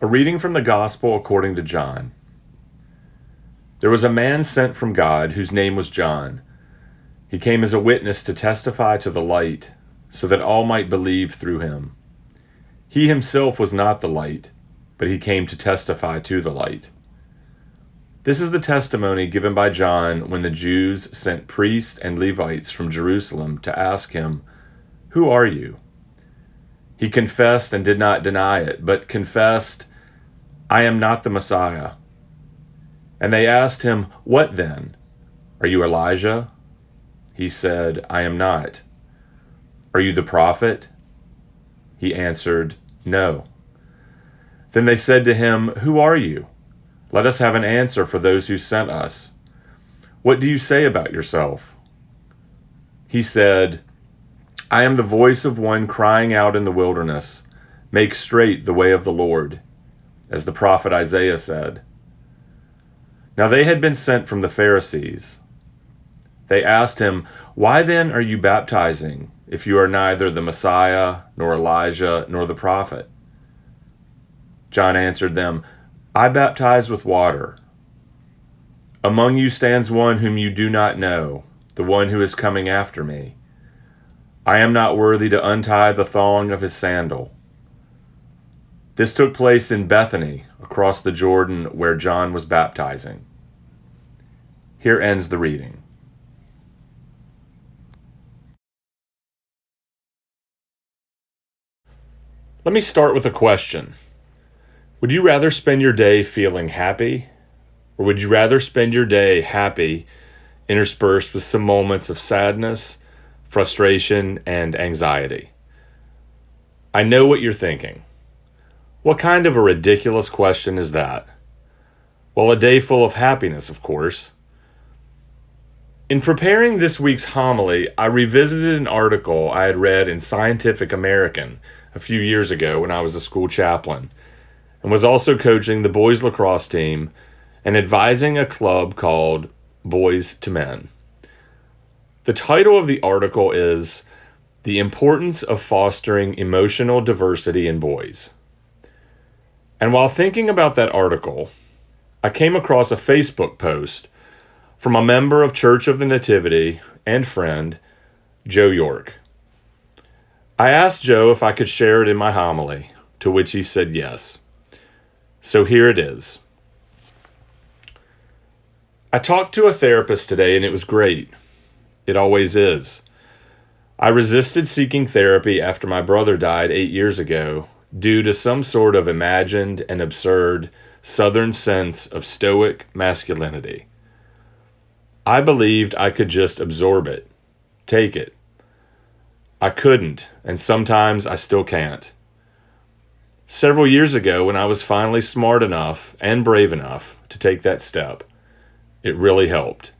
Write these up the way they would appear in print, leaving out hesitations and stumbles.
A reading from the Gospel according to John. There was a man sent from God whose name was John. He came as a witness to testify to the light, so that all might believe through him. He himself was not the light, but he came to testify to the light. This is the testimony given by John when the Jews sent priests and Levites from Jerusalem to ask him, "Who are you?" He confessed and did not deny it, but confessed, "I am not the Messiah." And they asked him, "What then? Are you Elijah?" He said, "I am not." "Are you the prophet?" He answered, "No." Then they said to him, "Who are you? Let us have an answer for those who sent us. What do you say about yourself?" He said, "I am the voice of one crying out in the wilderness, 'Make straight the way of the Lord,' as the prophet Isaiah said." Now they had been sent from the Pharisees. They asked him, "Why then are you baptizing, if you are neither the Messiah, nor Elijah, nor the prophet?" John answered them, "I baptize with water. Among you stands one whom you do not know, the one who is coming after me. I am not worthy to untie the thong of his sandal." This took place in Bethany, across the Jordan, where John was baptizing. Here ends the reading. Let me start with a question. Would you rather spend your day feeling happy, or would you rather spend your day happy, interspersed with some moments of sadness, frustration, and anxiety? I know what you're thinking. What kind of a ridiculous question is that? Well, a day full of happiness, of course. In preparing this week's homily, I revisited an article I had read in Scientific American a few years ago when I was a school chaplain, and was also coaching the boys lacrosse team and advising a club called Boys to Men. The title of the article is "The Importance of Fostering Emotional Diversity in Boys." And while thinking about that article, I came across a Facebook post from a member of Church of the Nativity and friend, Joe York. I asked Joe if I could share it in my homily, to which he said yes. So here it is. I talked to a therapist today and it was great. It always is. I resisted seeking therapy after my brother died 8 years ago due to some sort of imagined and absurd Southern sense of stoic masculinity. I believed I could just absorb it, take it. I couldn't, and sometimes I still can't. Several years ago, when I was finally smart enough and brave enough to take that step, it really helped.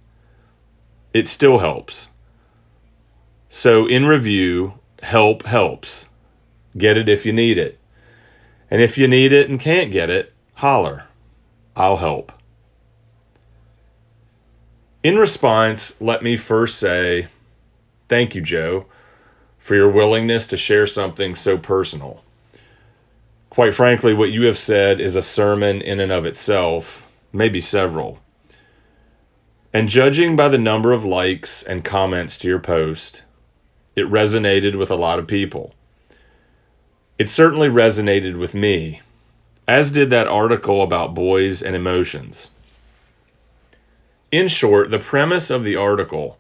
It still helps. So in review, help helps. Get it if you need it. And if you need it and can't get it, holler. I'll help. In response, let me first say, thank you, Joe, for your willingness to share something so personal. Quite frankly, what you have said is a sermon in and of itself, maybe several. And judging by the number of likes and comments to your post, it resonated with a lot of people. It certainly resonated with me, as did that article about boys and emotions. In short, the premise of the article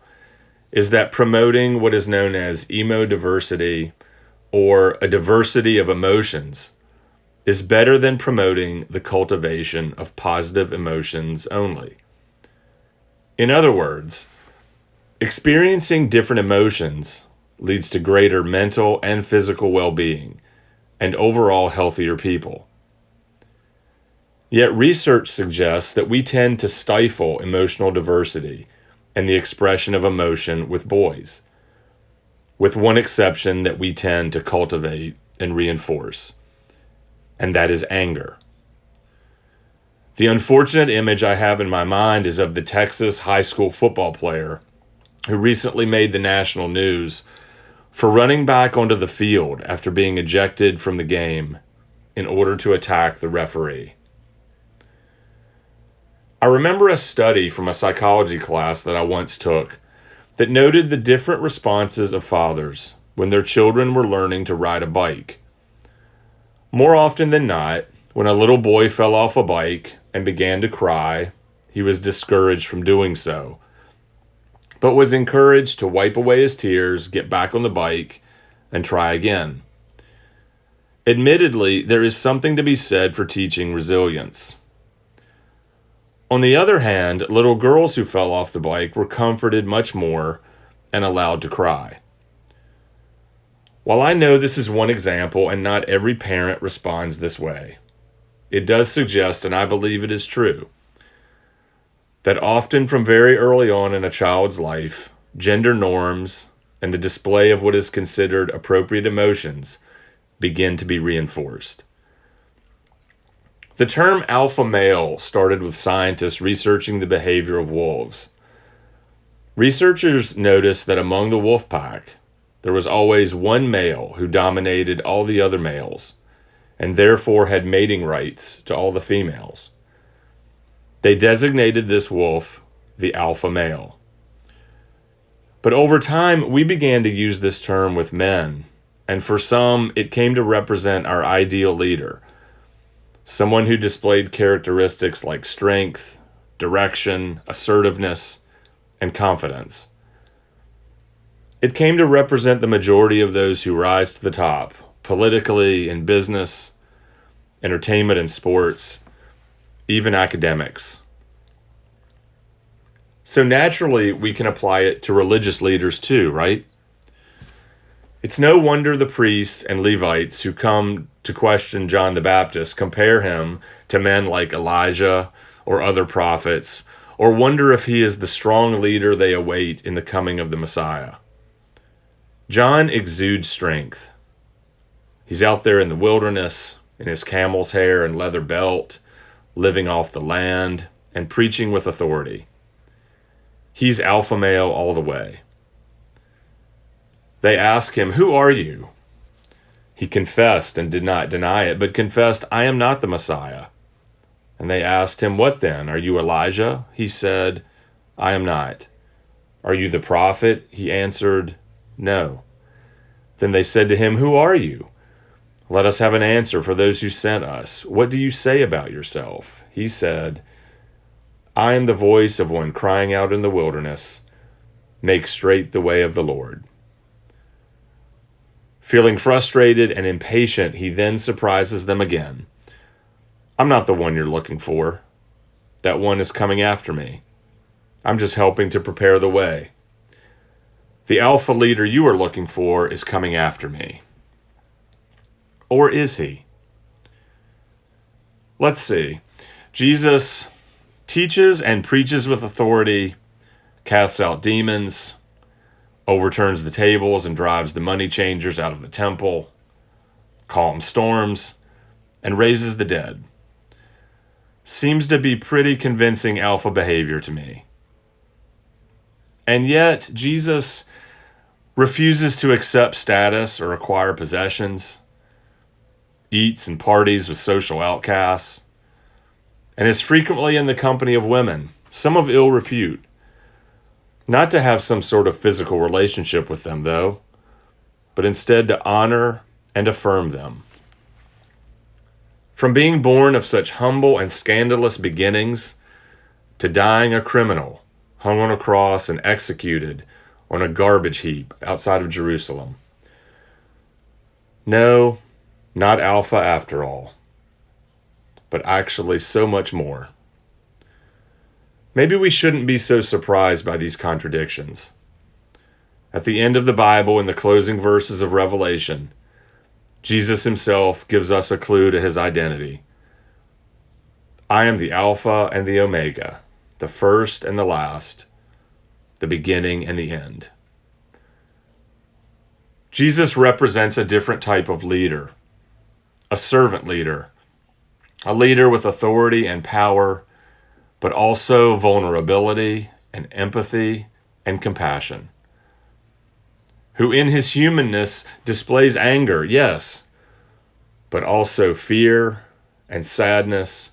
is that promoting what is known as emo diversity, or a diversity of emotions, is better than promoting the cultivation of positive emotions only. In other words, experiencing different emotions leads to greater mental and physical well-being and overall healthier people. Yet research suggests that we tend to stifle emotional diversity and the expression of emotion with boys, with one exception that we tend to cultivate and reinforce, and that is anger. The unfortunate image I have in my mind is of the Texas high school football player who recently made the national news for running back onto the field after being ejected from the game in order to attack the referee. I remember a study from a psychology class that I once took that noted the different responses of fathers when their children were learning to ride a bike. More often than not, when a little boy fell off a bike and began to cry, he was discouraged from doing so, but was encouraged to wipe away his tears, get back on the bike, and try again. Admittedly, there is something to be said for teaching resilience. On the other hand, little girls who fell off the bike were comforted much more and allowed to cry. While I know this is one example and not every parent responds this way, it does suggest, and I believe it is true, that often from very early on in a child's life, gender norms and the display of what is considered appropriate emotions begin to be reinforced. The term alpha male started with scientists researching the behavior of wolves. Researchers noticed that among the wolf pack, there was always one male who dominated all the other males, and therefore had mating rights to all the females. They designated this wolf the alpha male. But over time, we began to use this term with men, and for some, it came to represent our ideal leader, someone who displayed characteristics like strength, direction, assertiveness, and confidence. It came to represent the majority of those who rise to the top, politically, in business, entertainment and sports, even academics. So naturally, we can apply it to religious leaders too, right? It's no wonder the priests and Levites who come to question John the Baptist compare him to men like Elijah or other prophets, or wonder if he is the strong leader they await in the coming of the Messiah. John exudes strength. He's out there in the wilderness, in his camel's hair and leather belt, living off the land, and preaching with authority. He's alpha male all the way. They ask him, "Who are you?" He confessed and did not deny it, but confessed, "I am not the Messiah." And they asked him, "What then? Are you Elijah?" He said, "I am not." "Are you the prophet?" He answered, "No." Then they said to him, "Who are you? Let us have an answer for those who sent us. What do you say about yourself?" He said, "I am the voice of one crying out in the wilderness, 'Make straight the way of the Lord.'" Feeling frustrated and impatient, he then surprises them again. "I'm not the one you're looking for. That one is coming after me. I'm just helping to prepare the way. The alpha leader you are looking for is coming after me." Or is he? Let's see. Jesus teaches and preaches with authority, casts out demons, overturns the tables and drives the money changers out of the temple, calms storms, and raises the dead. Seems to be pretty convincing alpha behavior to me. And yet, Jesus refuses to accept status or acquire possessions, eats and parties with social outcasts, and is frequently in the company of women, some of ill repute. Not to have some sort of physical relationship with them, though, but instead to honor and affirm them. From being born of such humble and scandalous beginnings to dying a criminal, hung on a cross and executed on a garbage heap outside of Jerusalem. No, not alpha after all, but actually so much more. Maybe we shouldn't be so surprised by these contradictions. At the end of the Bible, in the closing verses of Revelation, Jesus himself gives us a clue to his identity. "I am the Alpha and the Omega, the first and the last, the beginning and the end." Jesus represents a different type of leader, a servant leader, a leader with authority and power, but also vulnerability and empathy and compassion, who in his humanness displays anger, yes, but also fear and sadness,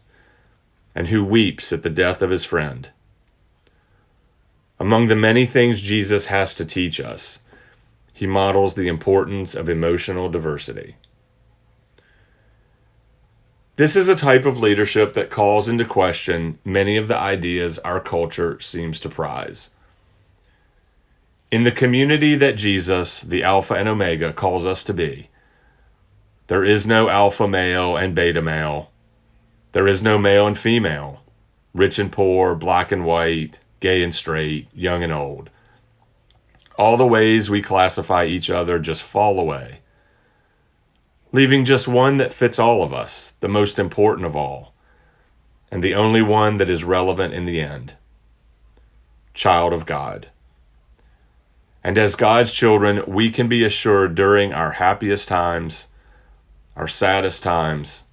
and who weeps at the death of his friend. Among the many things Jesus has to teach us, he models the importance of emotional diversity. This is a type of leadership that calls into question many of the ideas our culture seems to prize. In the community that Jesus, the Alpha and Omega, calls us to be, there is no alpha male and beta male. There is no male and female, rich and poor, black and white, gay and straight, young and old. All the ways we classify each other just fall away, leaving just one that fits all of us, the most important of all, and the only one that is relevant in the end: child of God. And as God's children, we can be assured during our happiest times, our saddest times,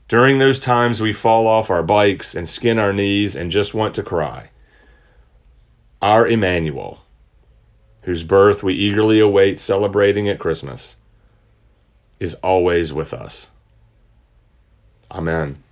during those times we fall off our bikes and skin our knees and just want to cry, our Emmanuel, whose birth we eagerly await celebrating at Christmas, is always with us. Amen.